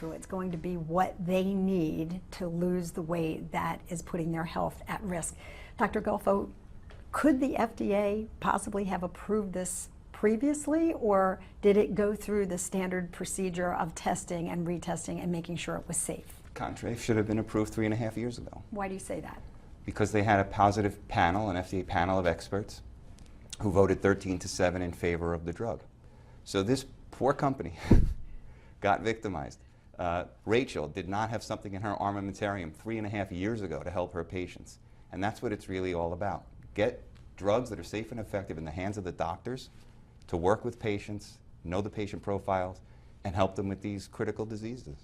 molecule. It's going to be what they need to lose the weight that is putting their health at risk. Dr. Gelfo, could the FDA possibly have approved this previously, or did it go through the standard procedure of testing and retesting and making sure it was safe? Contrave should have been approved 3.5 years ago. Why do you say that? Because they had a positive panel, an FDA panel of experts, who voted 13-7 in favor of the drug. So this poor company got victimized. Rachel did not have something in her armamentarium 3.5 years ago to help her patients. And that's what it's really all about. Get drugs that are safe and effective in the hands of the doctors to work with patients, know the patient profiles, and help them with these critical diseases.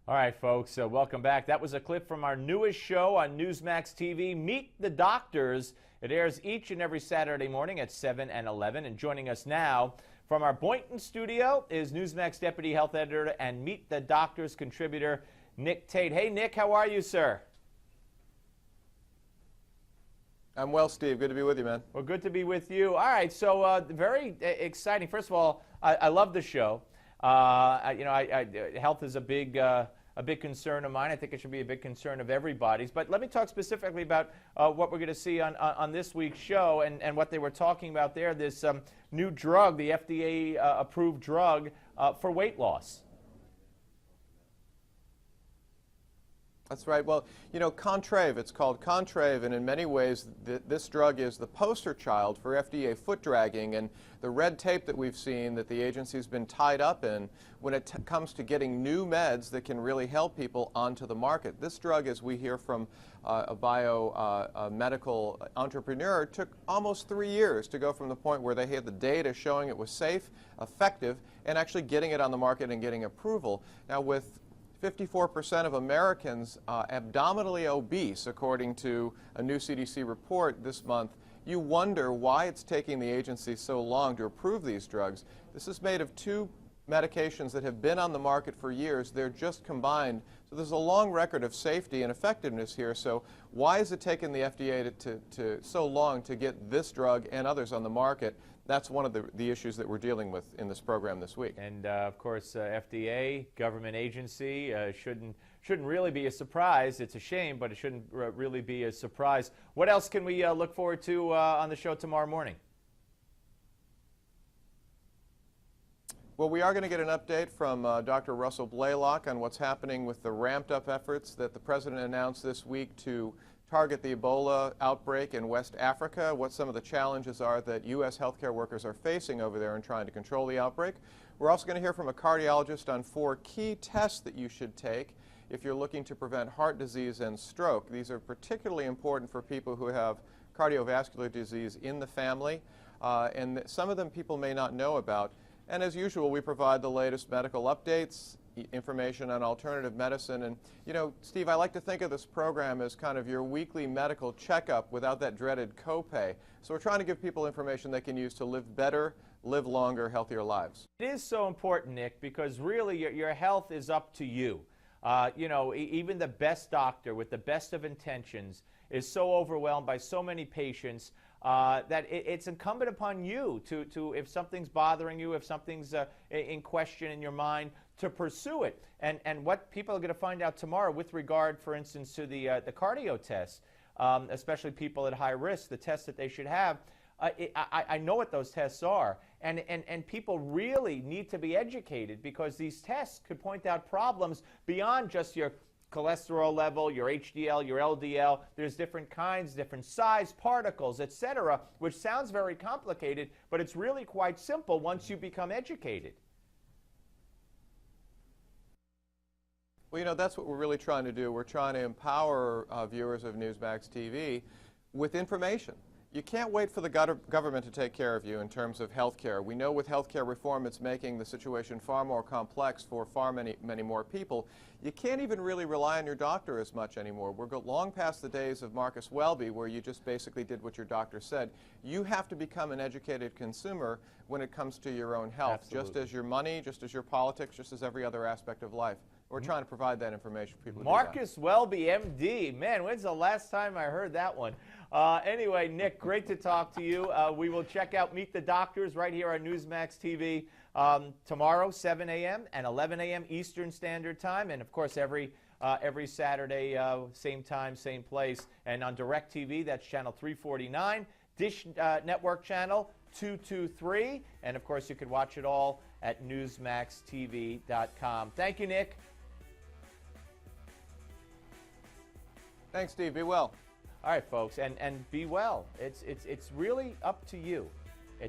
All right, folks, welcome back. That was a clip from our newest show on Newsmax TV, Meet the Doctors. It airs each and every Saturday morning at 7 and 11. And joining us now from our Boynton studio is Newsmax Deputy Health Editor and Meet the Doctors contributor, Nick Tate. Hey, Nick, how are you, sir? I'm well, Steve. Good to be with you, man. Well, good to be with you. All right, so very exciting. First of all, I love the show. Health is a big concern of mine. I think it should be a big concern of everybody's. But let me talk specifically about what we're going to see on this week's show and what they were talking about there, this new drug, the FDA-approved drug for weight loss. That's right. Well, you know, Contrave, it's called Contrave, and in many ways this drug is the poster child for FDA foot dragging and the red tape that we've seen that the agency's been tied up in when it comes to getting new meds that can really help people onto the market. This drug, as we hear from a biomedical entrepreneur, took almost 3 years to go from the point where they had the data showing it was safe, effective, and actually getting it on the market and getting approval. Now, with 54% of Americans abdominally obese, according to a new CDC report this month, you wonder why it's taking the agency so long to approve these drugs. This is made of two medications that have been on the market for years. They're just combined. So there's a long record of safety and effectiveness here. So why is it taking the FDA to so long to get this drug and others on the market? That's one of the issues that we're dealing with in this program this week. And of course, FDA, government agency, shouldn't really be a surprise. It's a shame, but it shouldn't really be a surprise. What else can we look forward to on the show tomorrow morning? Well, we are going to get an update from Dr. Russell Blaylock on what's happening with the ramped-up efforts that the President announced this week to target the Ebola outbreak in West Africa, what some of the challenges are that U.S. healthcare workers are facing over there in trying to control the outbreak. We're also going to hear from a cardiologist on 4 key tests that you should take if you're looking to prevent heart disease and stroke. These are particularly important for people who have cardiovascular disease in the family, and some of them people may not know about. And as usual, we provide the latest medical updates, information on alternative medicine. And, you know, Steve, I like to think of this program as kind of your weekly medical checkup without that dreaded copay. So we're trying to give people information they can use to live better, live longer, healthier lives. It is so important, Nick, because really your health is up to you. You know, even the best doctor with the best of intentions is so overwhelmed by so many patients that it's incumbent upon you to if something's bothering you, if something's in question in your mind, to pursue it. And what people are going to find out tomorrow with regard, for instance, to the cardio tests, especially people at high risk, the tests that they should have, I know what those tests are. And people really need to be educated, because these tests could point out problems beyond just your cholesterol level, your HDL, your LDL. There's different kinds, different size particles, etc., which sounds very complicated, but it's really quite simple once you become educated. Well, you know, that's what we're really trying to do. We're trying to empower viewers of Newsmax TV with information. You can't wait for the government to take care of you in terms of health care. We know with health care reform it's making the situation far more complex for many more people. You can't even really rely on your doctor as much anymore. We're long past the days of Marcus Welby, where you just basically did what your doctor said. You have to become an educated consumer when it comes to your own health, Absolutely. just as your money, just as your politics, just as every other aspect of life. We're trying to provide that information for people to do Marcus Welby, MD. Man, when's the last time I heard that one? Anyway, Nick, great to talk to you. We will check out Meet the Doctors right here on Newsmax TV tomorrow, 7 a.m. and 11 a.m. Eastern Standard Time. And, of course, every Saturday, same time, same place. And on DirecTV, that's channel 349, Dish Network channel 223. And, of course, you can watch it all at newsmaxtv.com. Thank you, Nick. Thanks, Steve. Be well. All right, folks, and be well. It's really up to you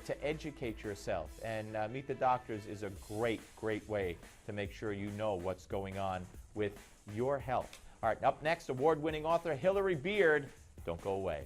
to educate yourself. And Meet the Doctors is a great, great way to make sure you know what's going on with your health. All right, up next, award-winning author Hillary Beard. Don't go away.